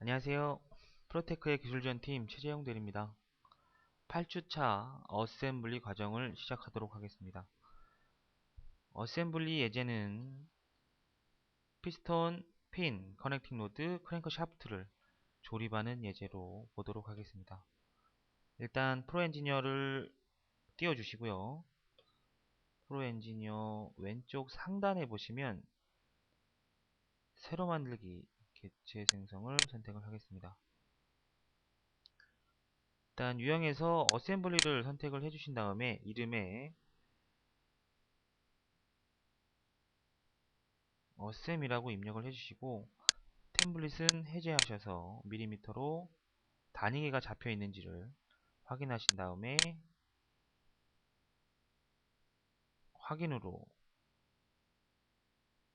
안녕하세요. 프로테크의 기술지원팀 최재형 대리입니다. 8주차 어셈블리 과정을 시작하도록 하겠습니다. 어셈블리 예제는 피스톤, 핀, 커넥팅 로드, 크랭크 샤프트를 조립하는 예제로 보도록 하겠습니다. 일단 프로 엔지니어를 띄워주시고요. 프로 엔지니어 왼쪽 상단에 보시면 새로 만들기 객체 생성을 선택을 하겠습니다. 일단 유형에서 어셈블리를 선택을 해주신 다음에 이름에 어셈이라고 입력을 해주시고 템플릿은 해제하셔서 밀리미터로 단위계가 잡혀 있는지를 확인하신 다음에 확인으로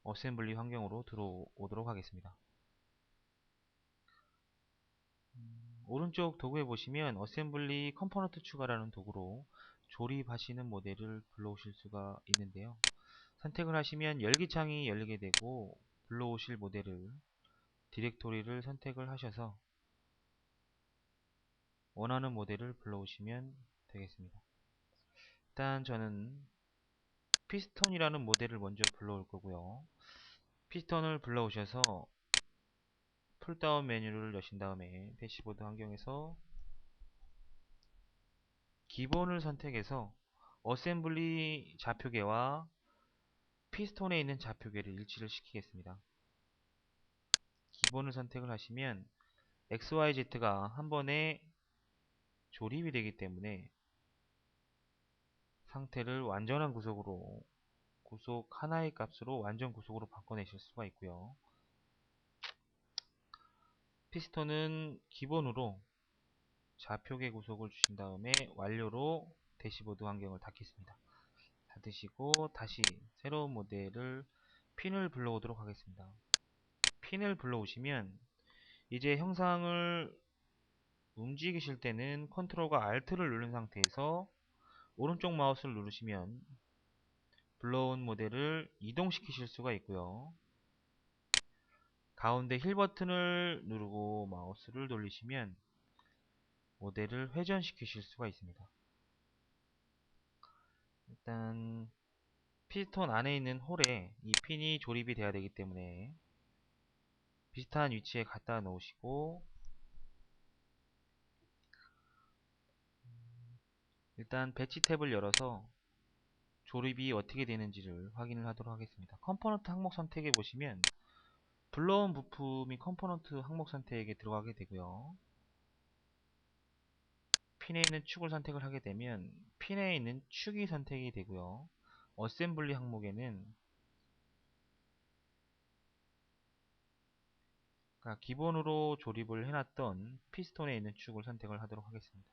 어셈블리 환경으로 들어오도록 하겠습니다. 오른쪽 도구에 보시면 어셈블리 컴포넌트 추가라는 도구로 조립하시는 모델을 불러오실 수가 있는데요. 선택을 하시면 열기창이 열리게 되고 불러오실 모델을 디렉토리를 선택을 하셔서 원하는 모델을 불러오시면 되겠습니다. 일단 저는 피스톤이라는 모델을 먼저 불러올 거고요. 피스톤을 불러오셔서 풀다운 메뉴를 여신 다음에 대시보드 환경에서 기본을 선택해서 어셈블리 좌표계와 피스톤에 있는 좌표계를 일치를 시키겠습니다. 기본을 선택을 하시면 XYZ가 한 번에 조립이 되기 때문에 상태를 완전한 구속으로 구속 하나의 값으로 완전 구속으로 바꿔내실 수가 있고요. 피스톤은 기본으로 좌표계 구속을 주신 다음에 완료로 대시보드 환경을 닫겠습니다. 닫으시고 다시 새로운 모델을 핀을 불러오도록 하겠습니다. 핀을 불러오시면 이제 형상을 움직이실 때는 컨트롤과 Alt를 누른 상태에서 오른쪽 마우스를 누르시면 불러온 모델을 이동시키실 수가 있고요. 가운데 힐 버튼을 누르고 마우스를 돌리시면 모델을 회전시키실 수가 있습니다. 일단 피스톤 안에 있는 홀에 이 핀이 조립이 돼야 되기 때문에 비슷한 위치에 갖다 놓으시고 일단 배치 탭을 열어서 조립이 어떻게 되는지를 확인을 하도록 하겠습니다. 컴포넌트 항목 선택해 보시면 불러온 부품이 컴포넌트 항목 선택에 들어가게 되고요. 핀에 있는 축을 선택을 하게 되면 핀에 있는 축이 선택이 되고요. 어셈블리 항목에는 기본으로 조립을 해놨던 피스톤에 있는 축을 선택을 하도록 하겠습니다.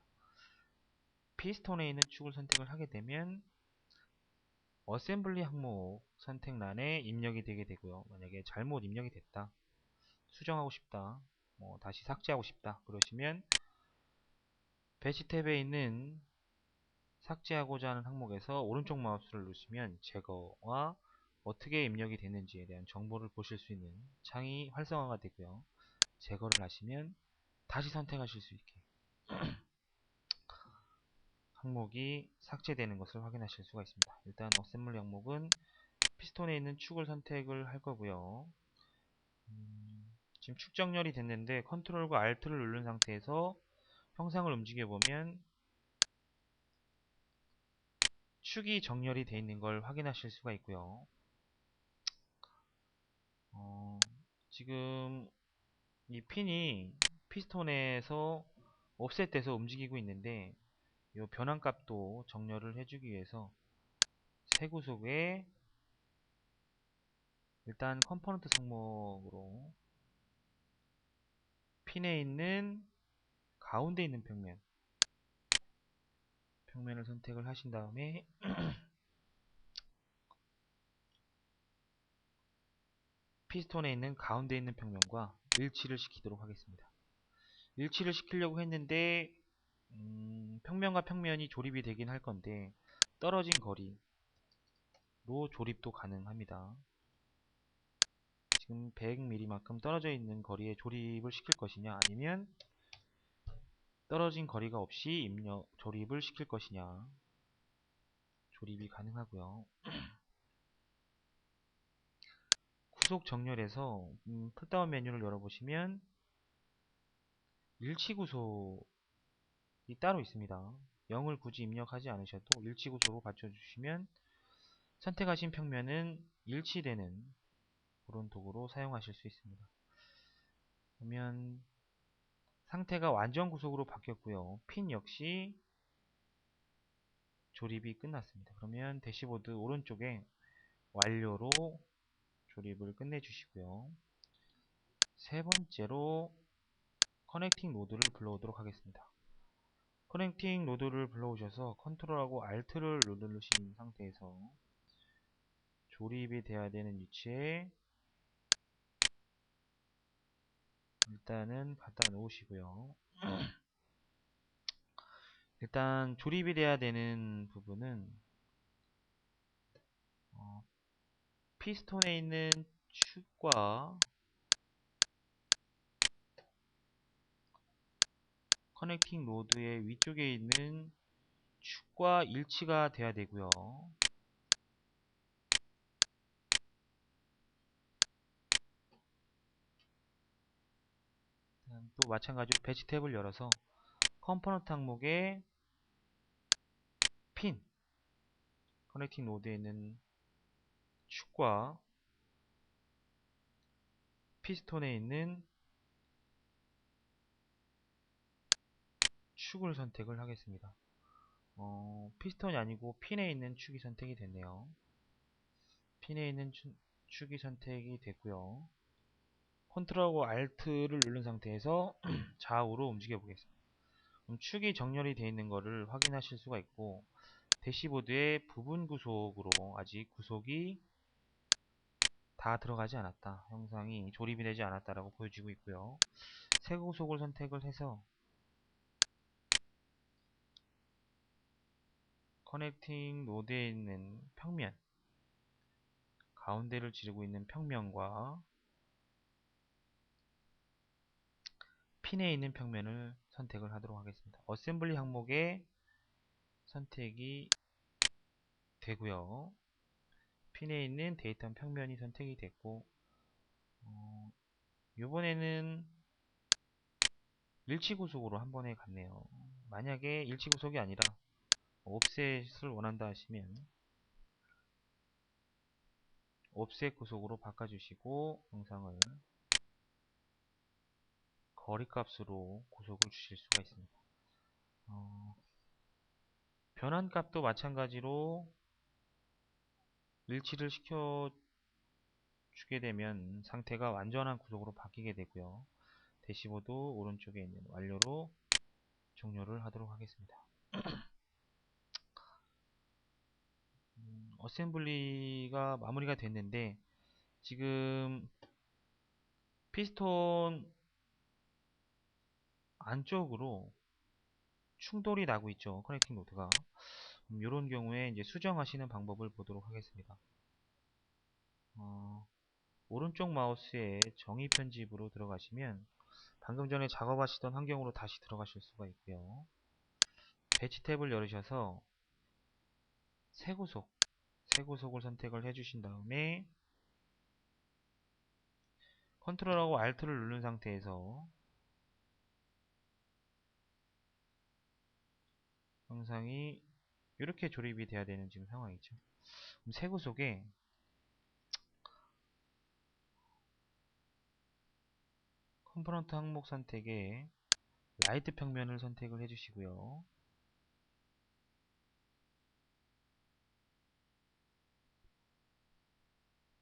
피스톤에 있는 축을 선택을 하게 되면 어셈블리 항목 선택란에 입력이 되게 되고요. 만약에 잘못 입력이 됐다, 수정하고 싶다, 다시 삭제하고 싶다 그러시면 배치 탭에 있는 삭제하고자 하는 항목에서 오른쪽 마우스를 누르시면 제거와 어떻게 입력이 됐는지에 대한 정보를 보실 수 있는 창이 활성화가 되고요. 제거를 하시면 다시 선택하실 수 있게 항목이 삭제되는 것을 확인하실 수가 있습니다. 일단 어셈블리 항목은 피스톤에 있는 축을 선택을 할 거고요. 지금 축 정렬이 됐는데 컨트롤과 Alt를 누른 상태에서 형상을 움직여 보면 축이 정렬이 되어 있는 걸 확인하실 수가 있고요. 지금 이 핀이 피스톤에서 옵셋돼서 움직이고 있는데 이 변환값도 정렬을 해주기 위해서 새 구속에 일단 컴포넌트 항목으로 핀에 있는 가운데 있는 평면을 선택을 하신 다음에 피스톤에 있는 가운데 있는 평면과 일치를 시키도록 하겠습니다. 일치를 시키려고 했는데 평면과 평면이 조립이 되긴 할 건데 떨어진 거리로 조립도 가능합니다. 지금 100mm만큼 떨어져 있는 거리에 조립을 시킬 것이냐, 아니면 떨어진 거리가 없이 조립을 시킬 것이냐. 조립이 가능하고요. 구속 정렬에서 풀다운 메뉴를 열어보시면 일치 구속이 따로 있습니다. 0을 굳이 입력하지 않으셔도 일치 구속으로 받쳐주시면 선택하신 평면은 일치되는 그런 도구로 사용하실 수 있습니다. 그러면 상태가 완전 구속으로 바뀌었고요. 핀 역시 조립이 끝났습니다. 그러면 대시보드 오른쪽에 완료로 조립을 끝내주시고요. 세 번째로 커넥팅 노드를 불러오도록 하겠습니다. 커넥팅 노드를 불러오셔서 컨트롤하고 Alt를 누르신 상태에서 조립이 돼야 되는 위치에 일단은 갖다 놓으시고요. 일단 조립이 돼야 되는 부분은 피스톤에 있는 축과 커넥팅 노드의 위쪽에 있는 축과 일치가 돼야 되고요. 또 마찬가지로 배치 탭을 열어서 컴포넌트 항목에 핀 커넥팅 노드에 있는 축과 피스톤에 있는 축을 선택을 하겠습니다. 피스톤이 아니고 핀에 있는 축이 선택이 됐네요. 핀에 있는 축이 선택이 됐고요. 컨트롤하고 Alt를 누른 상태에서 좌우로 움직여 보겠습니다. 그럼 축이 정렬이 되어 있는 것을 확인하실 수가 있고, 대시보드의 부분 구속으로 아직 구속이 다 들어가지 않았다, 형상이 조립이 되지 않았다라고 보여지고 있고요. 새 구속을 선택을 해서 커넥팅 노드에 있는 평면, 가운데를 지르고 있는 평면과 핀에 있는 평면을 선택을 하도록 하겠습니다. 어셈블리 항목에 선택이 되고요. 핀에 있는 데이터 평면이 선택이 됐고, 이번에는 일치구속으로 한 번에 갔네요. 만약에 일치구속이 아니라 옵셋을 원한다 하시면 옵셋 구속으로 바꿔주시고 영상을 거리값으로 구속을 주실 수가 있습니다. 변환값도 마찬가지로 일치를 시켜 주게 되면 상태가 완전한 구속으로 바뀌게 되고요. 대시보드 오른쪽에 있는 완료로 종료를 하도록 하겠습니다. 어셈블리가 마무리가 됐는데, 지금 피스톤 안쪽으로 충돌이 나고 있죠. 커넥팅 노드가. 이런 경우에 이제 수정하시는 방법을 보도록 하겠습니다. 오른쪽 마우스의 정의 편집으로 들어가시면 방금 전에 작업하시던 환경으로 다시 들어가실 수가 있고요. 배치 탭을 열으셔서 새 구속을 선택을 해주신 다음에 컨트롤하고 Alt를 누른 상태에서 영상이 이렇게 조립이 돼야 되는 지금 상황이죠. 그럼 새 구속에 컴포넌트 항목 선택에 라이트 평면을 선택을 해주시고요.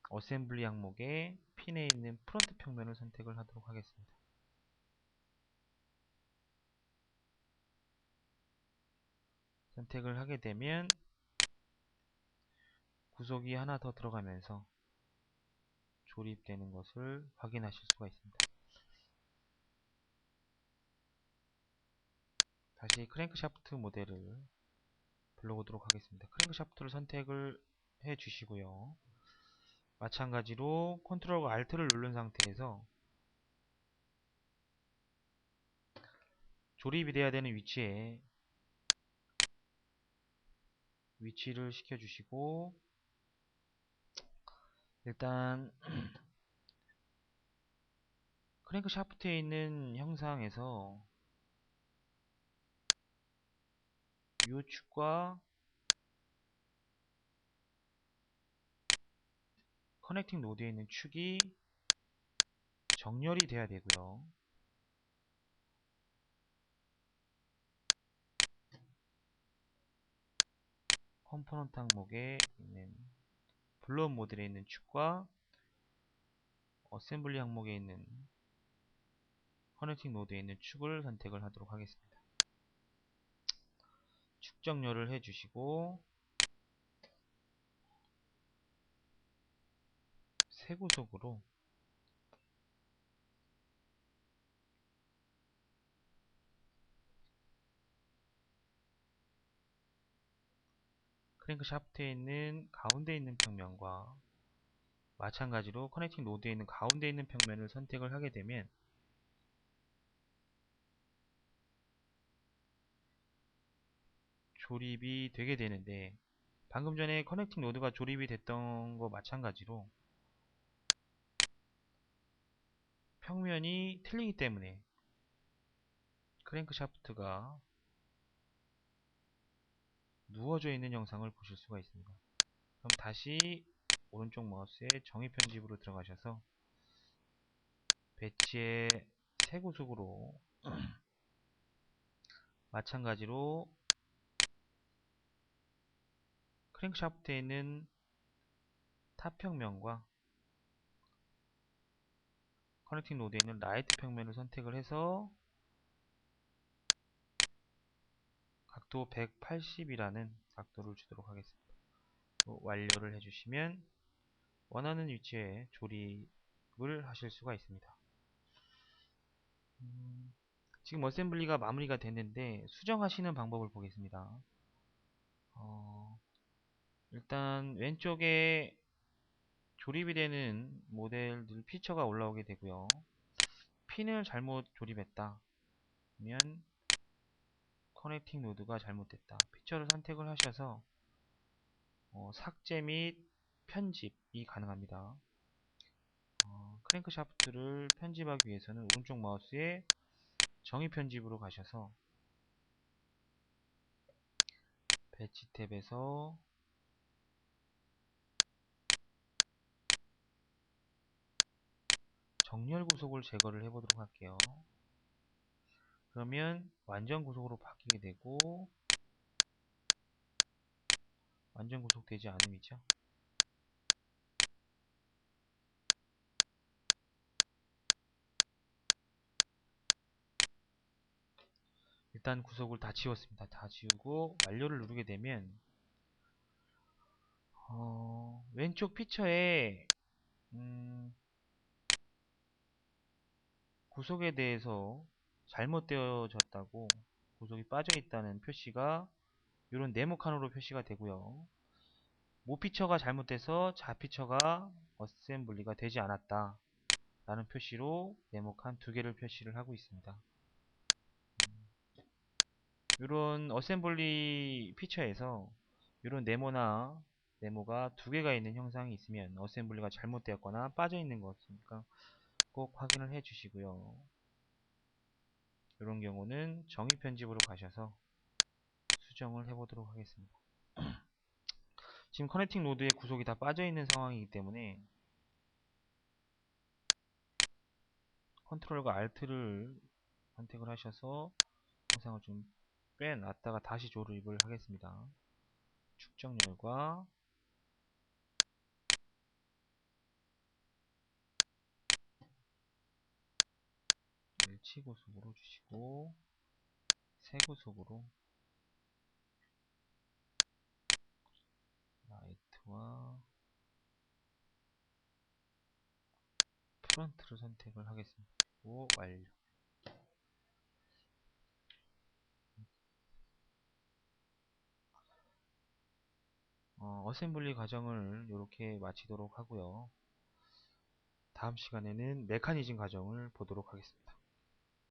어셈블리 항목에 핀에 있는 프론트 평면을 선택을 하도록 하겠습니다. 선택을 하게 되면 구속이 하나 더 들어가면서 조립되는 것을 확인하실 수가 있습니다. 다시 크랭크샤프트 모델을 불러오도록 하겠습니다. 크랭크샤프트를 선택을 해 주시고요. 마찬가지로 컨트롤과 Alt를 누른 상태에서 조립이 돼야 되는 위치에 위치를 시켜주시고, 일단 크랭크 샤프트에 있는 형상에서 이 축과 커넥팅 노드에 있는 축이 정렬이 돼야 되고요. 컴포넌트 항목에 있는 블로우 모듈에 있는 축과 어셈블리 항목에 있는 커넥팅 노드에 있는 축을 선택을 하도록 하겠습니다. 축 정렬을 해주시고 세 구속으로 크랭크 샤프트에 있는 가운데 있는 평면과 마찬가지로 커넥팅 노드에 있는 가운데 있는 평면을 선택을 하게 되면 조립이 되게 되는데, 방금 전에 커넥팅 노드가 조립이 됐던 거 마찬가지로 평면이 틀리기 때문에 크랭크 샤프트가 누워져 있는 영상을 보실 수가 있습니다. 그럼 다시 오른쪽 마우스에 정의 편집으로 들어가셔서 배치의 세 구속으로 마찬가지로 크랭크샤프트에 있는 탑 평면과 커넥팅 노드에 있는 라이트 평면을 선택을 해서 각도 180이라는 각도를 주도록 하겠습니다. 완료를 해주시면 원하는 위치에 조립을 하실 수가 있습니다. 지금 어셈블리가 마무리가 됐는데 수정하시는 방법을 보겠습니다. 일단 왼쪽에 조립이 되는 모델들 피처가 올라오게 되고요. 핀을 잘못 조립했다 그러면 커넥팅 노드가 잘못됐다 피처를 선택을 하셔서 삭제 및 편집이 가능합니다. 크랭크 샤프트를 편집하기 위해서는 오른쪽 마우스에 정의 편집으로 가셔서 배치 탭에서 정렬 구속을 제거를 해보도록 할게요. 그러면 완전 구속으로 바뀌게 되고, 완전 구속되지 않음이죠. 일단 구속을 다 지웠습니다. 다 지우고 완료를 누르게 되면 왼쪽 피처에 구속에 대해서 잘못되어졌다고, 구속이 빠져있다는 표시가 이런 네모칸으로 표시가 되고요. 모피처가 잘못돼서 좌피처가 어셈블리가 되지 않았다 라는 표시로 네모칸 두 개를 표시를 하고 있습니다. 이런 어셈블리 피처에서 이런 네모가 두 개가 있는 형상이 있으면 어셈블리가 잘못되었거나 빠져 있는 것이니까 꼭 확인을 해 주시고요. 이런 경우는 정의 편집으로 가셔서 수정을 해 보도록 하겠습니다. 지금 커넥팅 노드에 구속이 다 빠져 있는 상황이기 때문에 컨트롤과 Alt를 선택을 하셔서 영상을 좀 빼놨다가 다시 조립을 하겠습니다. 축정열과 일치 구속으로 주시고 세 구속으로 라이트와 프런트를 선택을 하겠습니다. 그리고 완료. 어셈블리 과정을 이렇게 마치도록 하고요. 다음 시간에는 메커니즘 과정을 보도록 하겠습니다.